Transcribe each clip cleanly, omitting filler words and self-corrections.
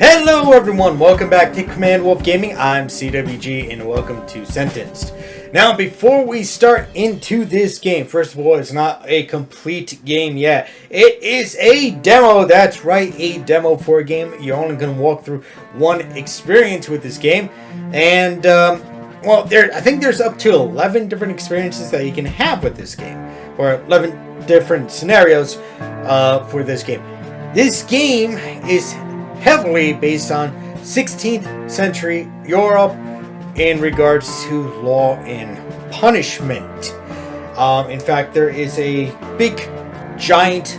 Hello everyone, welcome back to Command Wolf Gaming. I'm CWG and welcome to Sentenced. Now before we start into this game, first of all, it's not a complete game yet. It is a demo, that's right, a demo for a game. You're only going to walk through one experience with this game. And, well, I think there's up to 11 different experiences that you can have with this game. Or 11 different scenarios for this game. This game is heavily based on 16th century Europe in regards to law and punishment. In fact, there is a big, giant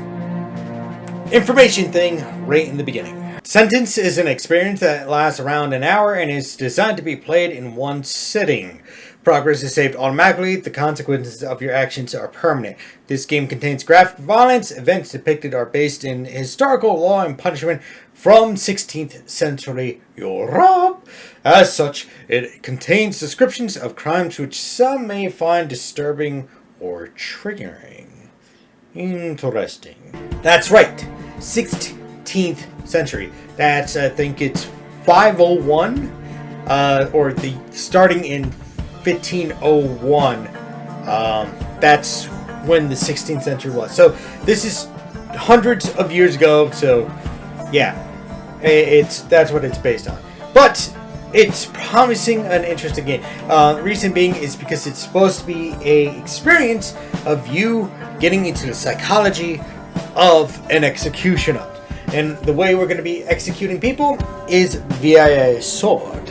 information thing right in the beginning. Sentence is an experience that lasts around an hour and is designed to be played in one sitting. Progress is saved automatically. The consequences of your actions are permanent. This game contains graphic violence. Events depicted are based in historical law and punishment from 16th century Europe. As such, it contains descriptions of crimes which some may find disturbing or triggering. Interesting. That's right. 16th century. That's, I think it's 501, or the starting in 1501. That's when the 16th century was. So this is hundreds of years ago. So yeah, that's what it's based on. But it's promising an interesting game. Reason being is because it's supposed to be a experience of you getting into the psychology of an executioner. And the way we're going to be executing people is via a sword.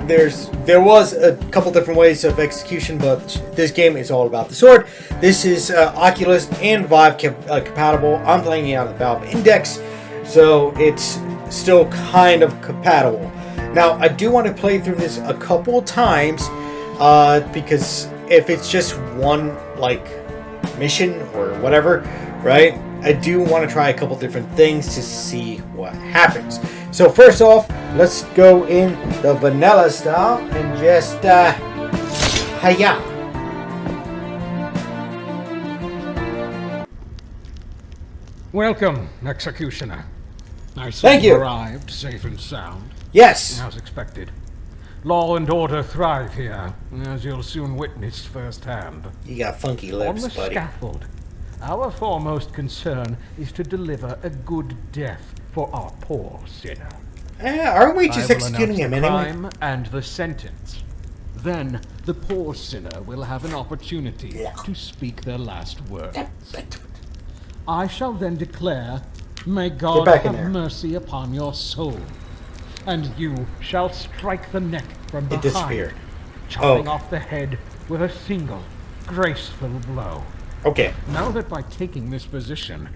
There was a couple different ways of execution, but this game is all about the sword. This is Oculus and Vive compatible. I'm playing it on the Valve Index, so it's still kind of compatible. Now, I do want to play through this a couple times, because if it's just one, like, mission or whatever, right, I do want to try a couple different things to see what happens. So first off, let's go in the vanilla style and just, hiya. Welcome, Executioner. I see Thank you. Arrived safe and sound. Yes. As expected. Law and order thrive here, as you'll soon witness firsthand. You got funky lips, On the buddy. scaffold, our foremost concern is to deliver a good death for our poor sinner. Aren't we just I will executing him announce the anyway? crime and the sentence. Then the poor sinner will have an opportunity to speak their last words. I shall then declare, "May God back in have there. mercy upon your soul," and you shall strike the neck from It behind, disappeared. chopping Oh. off the head with a single, graceful blow. Okay. Know that by taking this position,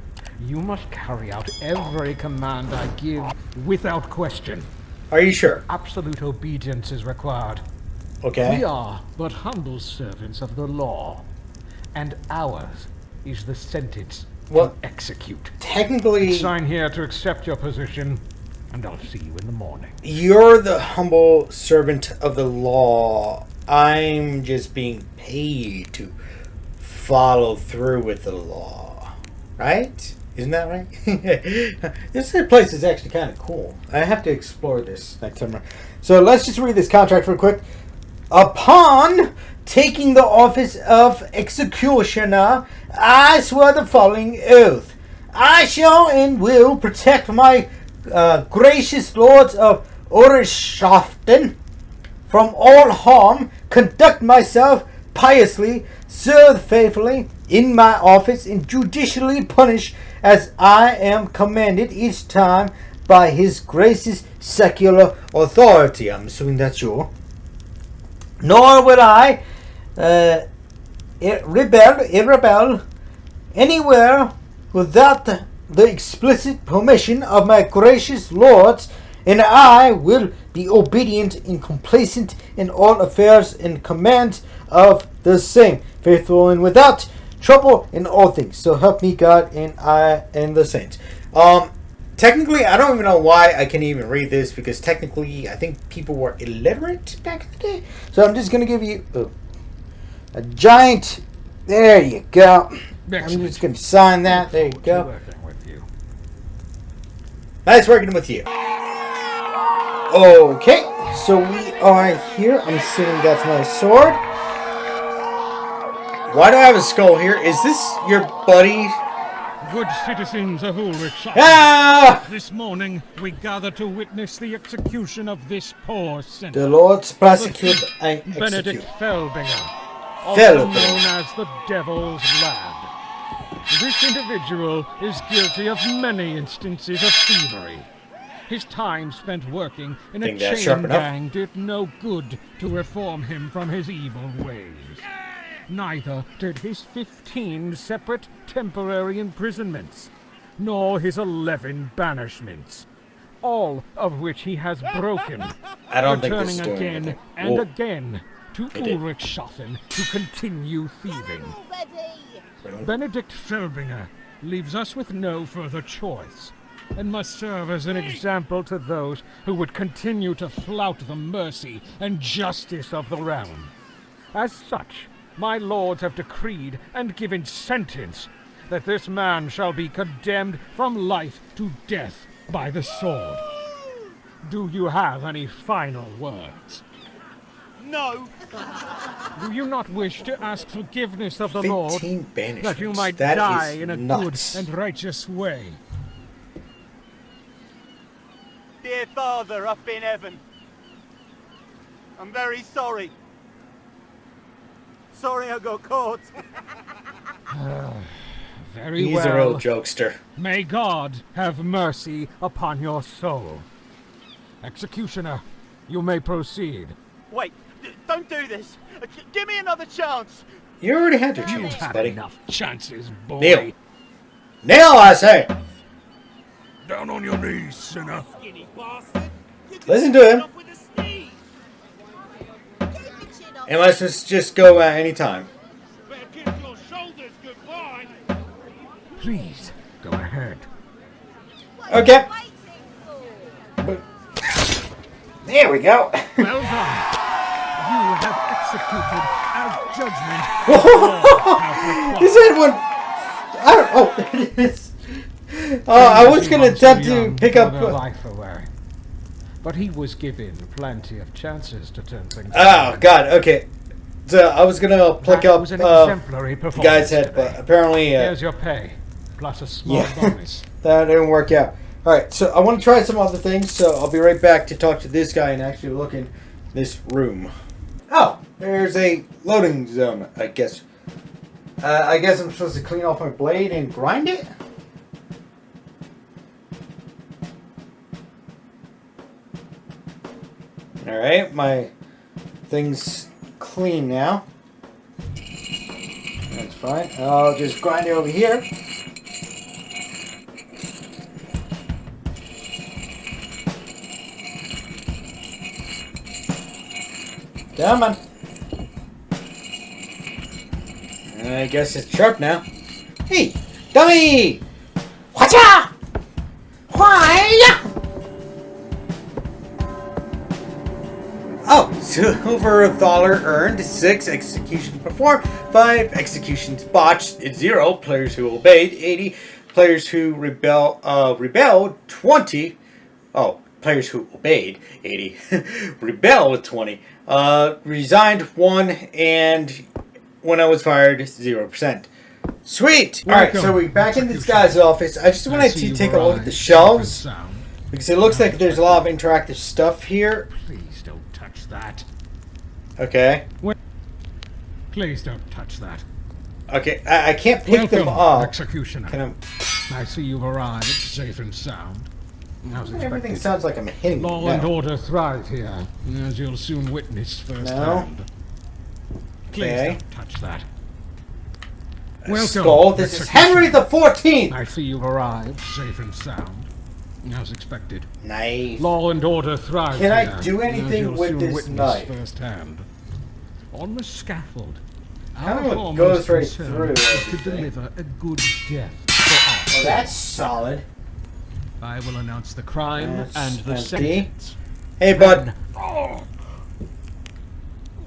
you must carry out every command I give without question. Are you sure? Absolute obedience is required. Okay. We are but humble servants of the law, and ours is the sentence Well, to execute. technically, Sign here to accept your position, and I'll see you in the morning. you're the humble servant of the law. I'm just being paid to follow through with the law. Right? Isn't that right? This place is actually kind of cool. I have to explore this next time. So let's just read this contract real quick. Upon taking the office of executioner, I swear the following oath. I shall and will protect my gracious lords of Oreshaften from all harm, conduct myself piously, serve faithfully in my office, and judicially punish as I am commanded each time by his grace's secular authority. I'm assuming that's you. Nor will I rebel anywhere without the explicit permission of my gracious lords, and I will be obedient and complacent in all affairs and commands of the same, faithful and without trouble in all things. So help me God and I and the saints. Technically, I don't even know why I can even read this, because technically I think people were illiterate back in the day. So I'm just going to give you a giant, there you go. Excellent. I'm just going to sign that. There you Look go. forward to working with you. Nice working with you. Okay, so we are here. I'm assuming that's my sword. Why do I have a skull here? Is this your buddy? Good citizens of Ulrich, Ah! this morning we gather to witness the execution of this poor sinner. The Lord's prosecute and Benedict execute. Felbinger, also known Felbinger. as the Devil's Lad. This individual is guilty of many instances of thievery. His time spent working in a Think that's sharp chain enough? gang did no good to reform him from his evil ways. Neither did his 15 separate temporary imprisonments, nor his 11 banishments, all of which he has broken, I don't think this is returning doing again anything. and Whoa. again to It did. Ulrichshafen to continue thieving. Benedict Felbinger leaves us with no further choice, and must serve as an example to those who would continue to flout the mercy and justice of the realm. As such, my lords have decreed and given sentence that this man shall be condemned from life to death by the sword. Do you have any final words? No! Do you not wish to ask forgiveness of the Lord, 15 banishments. that you might That die is in a nuts. good and righteous way? Dear Father up in heaven, I'm very sorry. Sorry I got caught. Very He's a real well. jokester. May God have mercy upon your soul. Executioner, you may proceed. Wait, don't do this. Give me another chance. You already had your You've chance, had buddy. enough chances, boy. Kneel. Kneel, I say. Down on your knees, sinner. Skinny bastard. Listen to him. Am I supposed to just go at any time? Better kiss your shoulders goodbye. Please, go ahead. Okay. There we go. Well done. You have executed as judgment. This had one. I don't. Oh, there it is. I was gonna attempt to pick up. Life away. But he was given plenty of chances to turn things Oh around. God. Okay. So I was gonna pick That up was an the exemplary performance guy's head, today. but apparently Here's your pay, plus a small bonus. that didn't work out. All right. So I want to try some other things. So I'll be right back to talk to this guy and actually look in this room. Oh, there's a loading zone. I guess. I guess I'm supposed to clean off my blade and grind it. Alright, my thing's clean now. That's fine. I'll just grind it over here. Come on. I guess it's sharp now. Hey, dummy! Whatcha? Why? Oh, silver $1 earned, 6 executions performed, 5 executions botched, 0 players who obeyed, 80 players who rebelled, 20. Oh, players who obeyed, 80. Rebelled, 20. Resigned, 1, and when I was fired, 0%. Sweet! Alright, so we're back in this guy's office. I just wanted to take a look at the shelves, because it looks like there's a lot of interactive stuff here. Please don't touch that. Okay. Please don't touch that. Okay, I can't pick them up. Executioner. Can I see you've arrived safe and sound. As everything expected. sounds like I'm hitting Law them and now. order thrive here, as you'll soon witness firsthand. Please Okay. don't touch that. A skull. This is Henry the 14th. I see you've arrived safe and sound, as expected. Nice. Law and order thrive Can I here, do anything as you'll with soon this witness knife? firsthand. On the scaffold, Kind our of foremost goes right concern through is to everything. deliver a good death for Well, us. that's solid. I will announce the crime That's and the empty. sentence. Hey, bud. Then- Oh.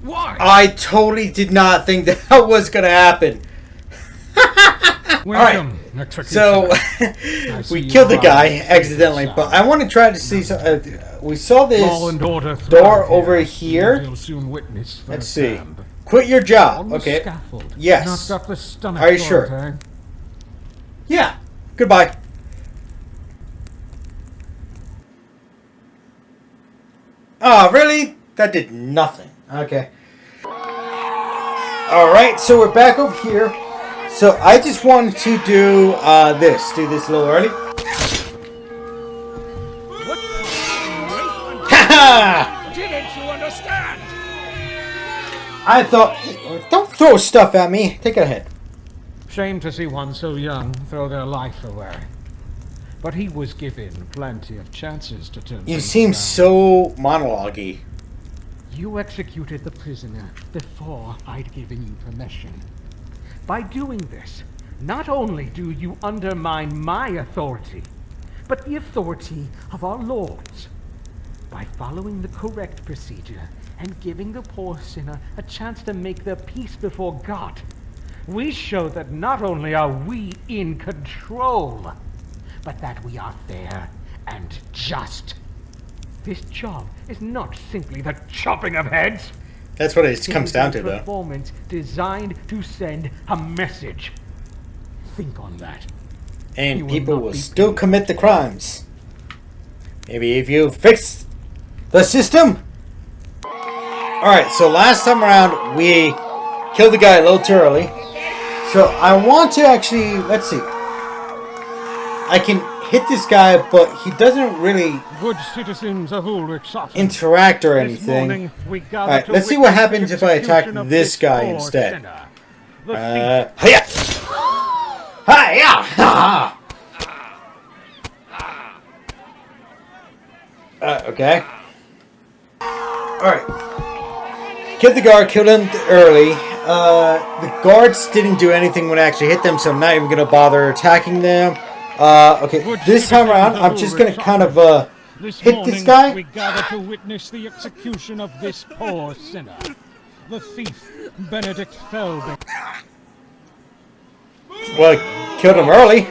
Why? I totally did not think that was gonna happen. Welcome, So we killed the guy accidentally, but I want to try to see some. We saw this door over here. Let's see. Quit your job. Okay. Yes. Are you sure? Yeah. Goodbye. Oh, really? That did nothing. Okay. Alright, so we're back over here. So I just wanted to do this. Do this a little early. Ha! Didn't you understand? I thought... Don't throw stuff at me. Take it ahead. Shame to see one so young throw their life away. But he was given plenty of chances to turn You things seem around. so monologue-y. You executed the prisoner before I'd given you permission. By doing this, not only do you undermine my authority, but the authority of our lords. By following the correct procedure and giving the poor sinner a chance to make their peace before God, we show that not only are we in control, but that we are fair and just. This job is not simply the chopping of heads. That's what it comes down to, though. Performance designed to send a message. Think on that. And people will still commit the crimes. Maybe if you fix the system. Alright, so last time around we killed the guy a little too early. So I want to actually, let's see. I can hit this guy, but he doesn't really Good citizens of Ulrich Sutton. interact or This anything. morning, we gathered Alright, to let's see what witness happens the if I attack execution of this guy poor instead. sinner. The thief. Hiya! Hiya! Ha okay. Alright. Killed the guard, killed him early. The guards didn't do anything when I actually hit them, so I'm not even going to bother attacking them. Okay, this time around, I'm just going to kind of hit this guy. We gather to witness the execution of this poor sinner. The thief, Benedict Felbing. Well, I killed him early.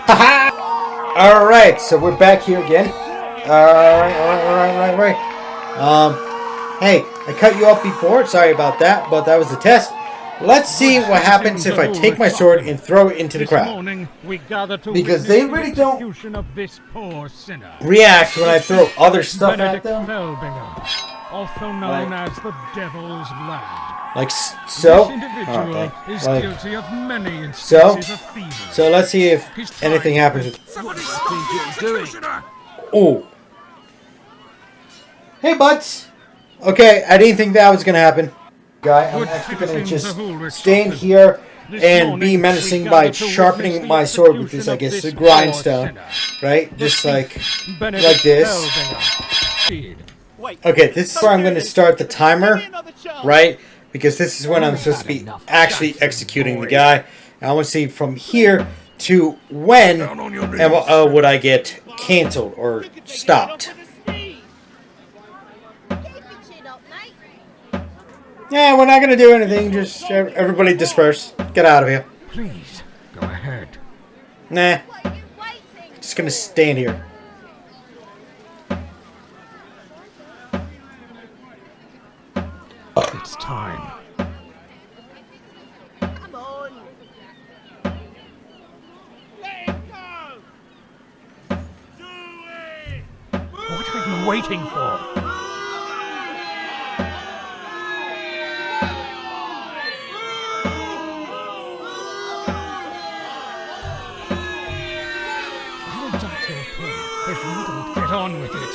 Haha! Alright, so we're back here again. Alright. Hey, I cut you off before. Sorry about that, but that was a test. Let's see what happens if I take my sword and throw it into the crowd. Because they really don't react when I throw other stuff at them. Also known as the Devil's Lad. Like so. This individual Okay. is Like guilty of many so. instances of thievery. So let's see if anything happens. Oh. Hey, butts. Okay, I didn't think that was gonna happen. Guy, I'm actually gonna just stand here and be menacing by sharpening my sword with this, I guess, a grindstone, right? Just like this. Okay, this is where I'm gonna start the timer, right? Because this is when I'm supposed to be actually executing the guy. I want to see from here to when and would I get canceled or stopped. Yeah, we're not gonna do anything. Just everybody disperse. Get out of here. Please, go ahead. Nah. Just gonna stand here. It's time. Come on. Let it go. Do it. What are you waiting for? I'll die to a pin if you don't get on with it.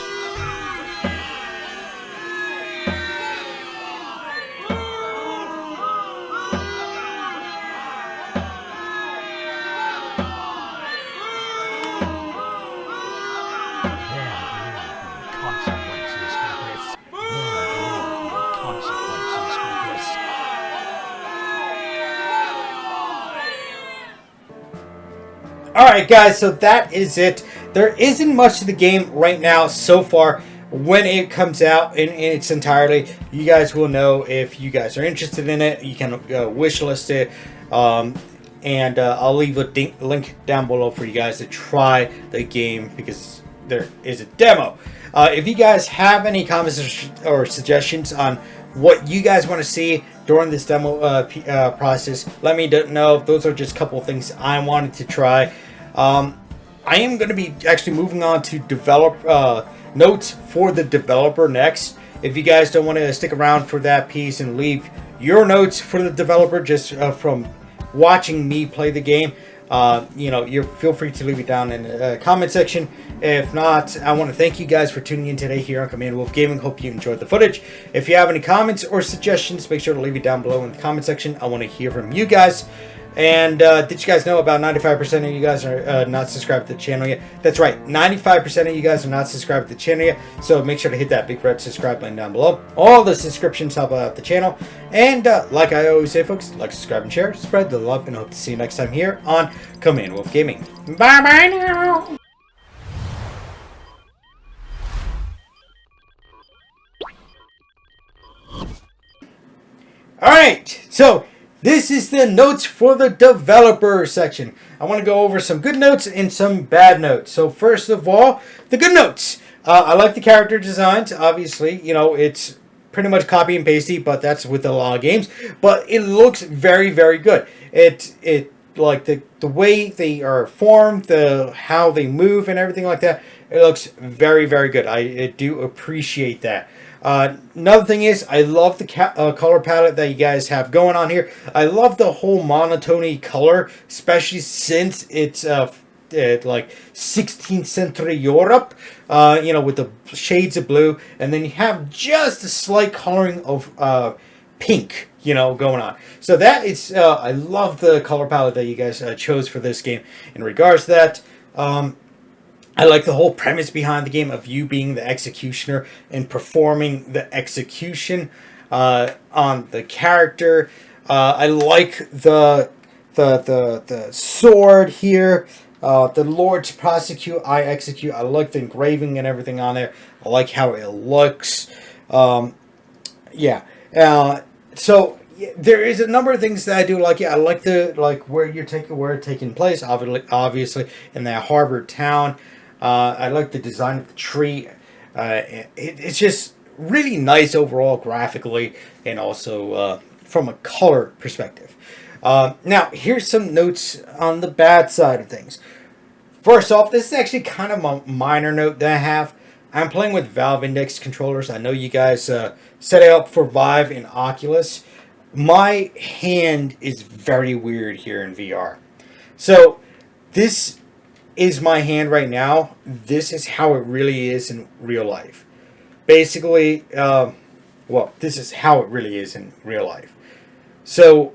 Alright guys, so that is it. There isn't much to the game right now so far. When it comes out in its entirety, you guys will know if you guys are interested in it. You can wishlist it. and I'll leave a link down below for you guys to try the game because there is a demo. If you guys have any comments or suggestions on what you guys want to see during this demo process, let me know. Those are just a couple of things I wanted to try. I am going to be actually moving on to develop notes for the developer next. If you guys don't want to stick around for that piece and leave your notes for the developer just from watching me play the game, you feel free to leave it down in the comment section. If not, I want to thank you guys for tuning in today here on Command Wolf Gaming. Hope you enjoyed the footage. If you have any comments or suggestions, make sure to leave it down below in the comment section. I want to hear from you guys. And did you guys know about 95% of you guys are not subscribed to the channel yet? That's right, 95% of you guys are not subscribed to the channel yet. So make sure to hit that big red subscribe button down below. All the subscriptions help out the channel. And like I always say, folks, like, subscribe, and share. Spread the love, and hope to see you next time here on Command Wolf Gaming. Bye-bye now! Alright, so this is the notes for the developer section. I want to go over some good notes and some bad notes. So first of all, the good notes. I like the character designs. Obviously, it's pretty much copy and pasty, but that's with a lot of games. But it looks very, very good. It like the way they are formed, how they move and everything like that. It looks very, very good. I do appreciate that. Another thing is, I love the color palette that you guys have going on here. I love the whole monotony color, especially since it's like 16th century Europe, with the shades of blue, and then you have just a slight coloring of pink, going on. So that is, I love the color palette that you guys chose for this game. In regards to that, I like the whole premise behind the game of you being the executioner and performing the execution on the character. I like the sword here. The Lord's prosecute, I execute. I like the engraving and everything on there. I like how it looks. So there is a number of things that I do like. I like where it's taking place. Obviously in that harbor town. I like the design of the tree. It's just really nice overall graphically and also from a color perspective. Now, here's some notes on the bad side of things. First off, this is actually kind of a minor note that I have. I'm playing with Valve Index controllers. I know you guys set it up for Vive and Oculus. My hand is very weird here in VR. So, this is my hand right now. This is how it really is in real life. Basically, this is how it really is in real life. So,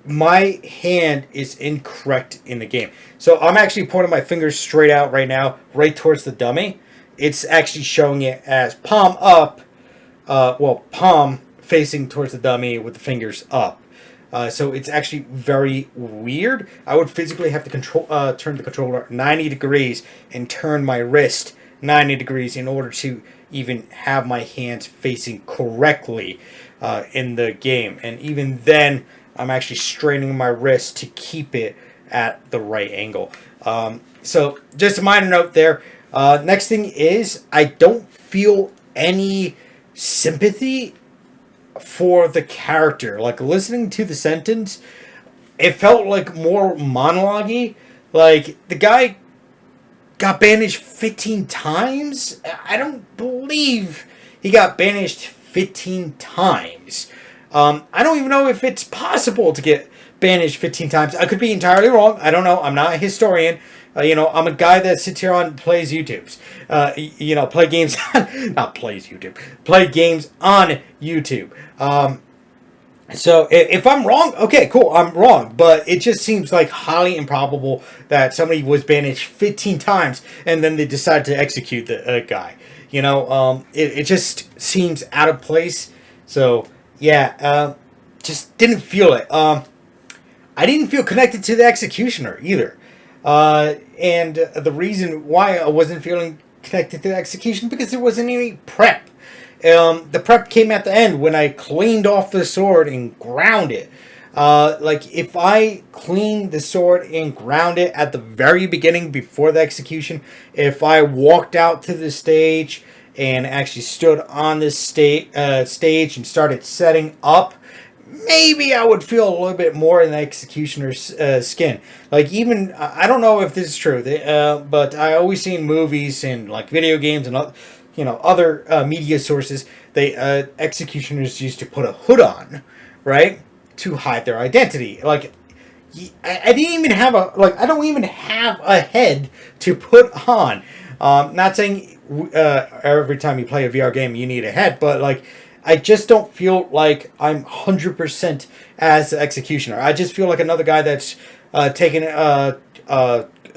my hand is incorrect in the game. So, I'm actually pointing my fingers straight out right now, right towards the dummy. It's actually showing it as palm up, palm facing towards the dummy with the fingers up. So it's actually very weird. I would physically have to turn the controller 90 degrees and turn my wrist 90 degrees in order to even have my hands facing correctly in the game. And even then, I'm actually straining my wrist to keep it at the right angle. So just a minor note there. Next thing is, I don't feel any sympathy for the character. Like, listening to the sentence, it felt like more monologue-y. Like, the guy got banished 15 times? I don't believe he got banished 15 times. I don't even know if it's possible to get banished 15 times. I could be entirely wrong. I don't know. I'm not a historian. I'm a guy that sits here and plays YouTubes. Play games on... Not plays YouTube. Play games on YouTube. So if I'm wrong, okay, cool, I'm wrong. But it just seems like highly improbable that somebody was banished 15 times and then they decided to execute the guy. It just seems out of place. So, yeah, just didn't feel it. I didn't feel connected to the executioner either. And the reason why I wasn't feeling connected to the execution, because there wasn't any prep. The prep came at the end when I cleaned off the sword and ground it. Like, if I clean the sword and ground it at the very beginning before the execution, if I walked out to the stage and actually stood on this stage and started setting up, maybe I would feel a little bit more in the executioner's skin. Like, even, I don't know if this is true, but I always see in movies and, like, video games and, other media sources, executioners used to put a hood on, right? To hide their identity. Like, I didn't even have I don't even have a head to put on. Not saying every time you play a VR game you need a head, but, like, I just don't feel like I'm 100% as the executioner. I just feel like another guy that's taking a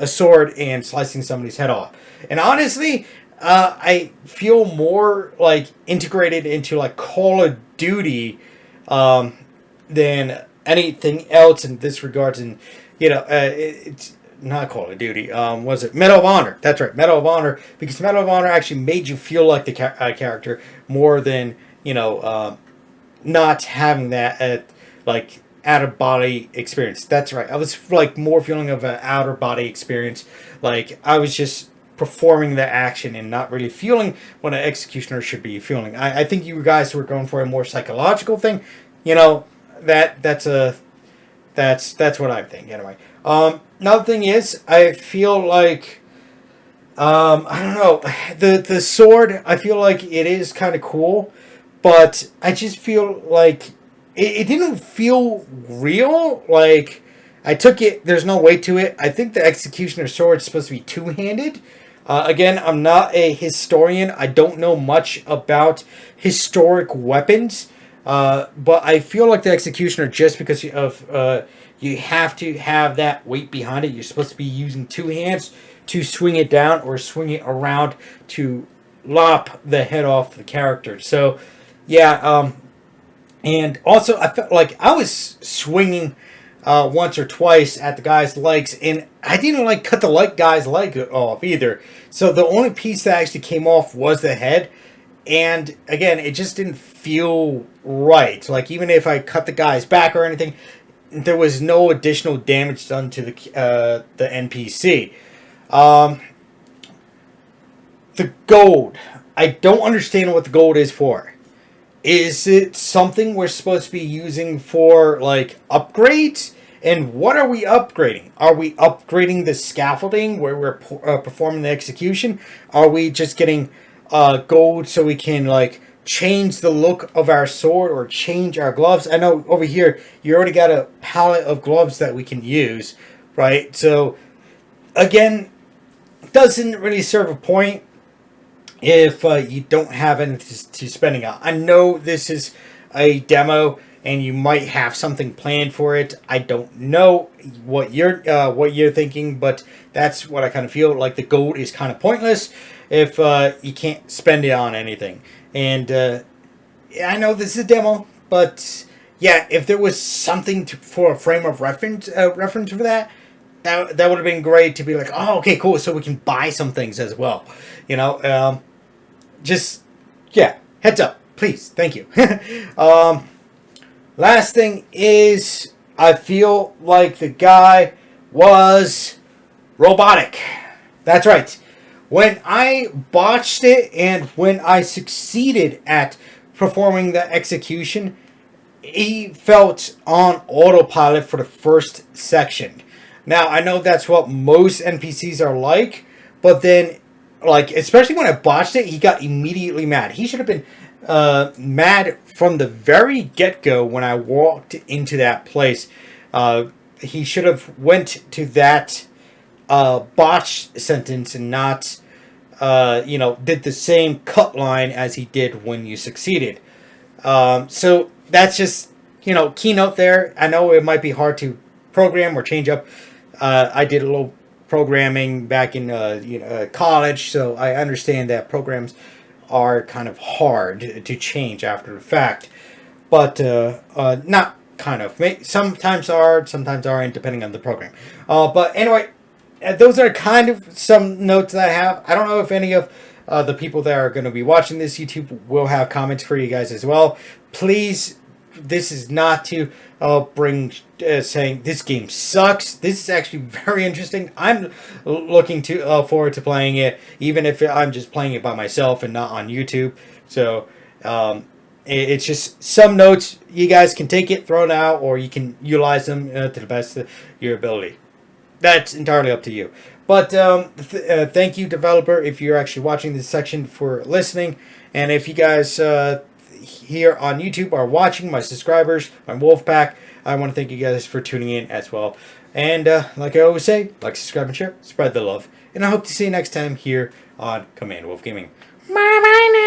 sword and slicing somebody's head off. And honestly, I feel more like integrated into, like, Call of Duty than anything else in this regards. And it's not Call of Duty. Was it Medal of Honor? That's right, Medal of Honor, because Medal of Honor actually made you feel like the character more than not having that like out of body experience. That's right. I was like more feeling of an outer body experience. Like, I was just performing the action and not really feeling what an executioner should be feeling. I think you guys were going for a more psychological thing. That's what I think anyway. Another thing is, I feel like I don't know, the sword, I feel like it is kind of cool, but I just feel like it didn't feel real. Like, I took it, there's no weight to it. I think the executioner sword is supposed to be two-handed. Again, I'm not a historian. I don't know much about historic weapons. But I feel like the executioner, just because of you have to have that weight behind it, you're supposed to be using two hands to swing it down or swing it around to lop the head off the character. So, yeah, and also I felt like I was swinging once or twice at the guy's legs, and I didn't like cut the guy's leg off either. So the only piece that actually came off was the head. And again, it just didn't feel right. Like, even if I cut the guy's back or anything, there was no additional damage done to the NPC. The gold. I don't understand what the gold is for. Is it something we're supposed to be using for, like, upgrades? And what are we upgrading? Are we upgrading the scaffolding where we're performing the execution? Are we just getting gold so we can, like, change the look of our sword or change our gloves? I know over here you already got a palette of gloves that we can use, right? So again, doesn't really serve a point if you don't have anything to spending on. I know this is a demo and you might have something planned for it. I don't know what you're thinking, but that's what I kind of feel like. The gold is kind of pointless if you can't spend it on anything. And I know this is a demo, but yeah, if there was something for a frame of reference for that would have been great to be like, oh, okay, cool, so we can buy some things as well. Just, yeah, heads up, please, thank you. Last thing is, I feel like the guy was robotic. That's right. When I botched it and when I succeeded at performing the execution, he felt on autopilot for the first section. Now, I know that's what most NPCs are like, but then, like, especially when I botched it, he got immediately mad. He should have been mad from the very get-go when I walked into that place. He should have went to that botch sentence and not, did the same cut line as he did when you succeeded. So that's just, keynote there. I know it might be hard to program or change up. I did a little programming back in college, so I understand that programs are kind of hard to change after the fact. But not kind of. Sometimes are, sometimes aren't, depending on the program. But anyway, those are kind of some notes that I have. I don't know if any of the people that are going to be watching this YouTube will have comments for you guys as well. Please this is not to bring saying this game sucks. This is actually very interesting. I'm looking to forward to playing it, even if I'm just playing it by myself and not on YouTube. So it's just some notes. You guys can take it, throw it out, or you can utilize them to the best of your ability. That's entirely up to you. But thank you, developer, if you're actually watching this section, for listening. And if you guys here on YouTube are watching, my subscribers, my wolf pack, I want to thank you guys for tuning in as well. And like I always say, like, subscribe, and share, spread the love. And I hope to see you next time here on Command Wolf Gaming. Bye bye now.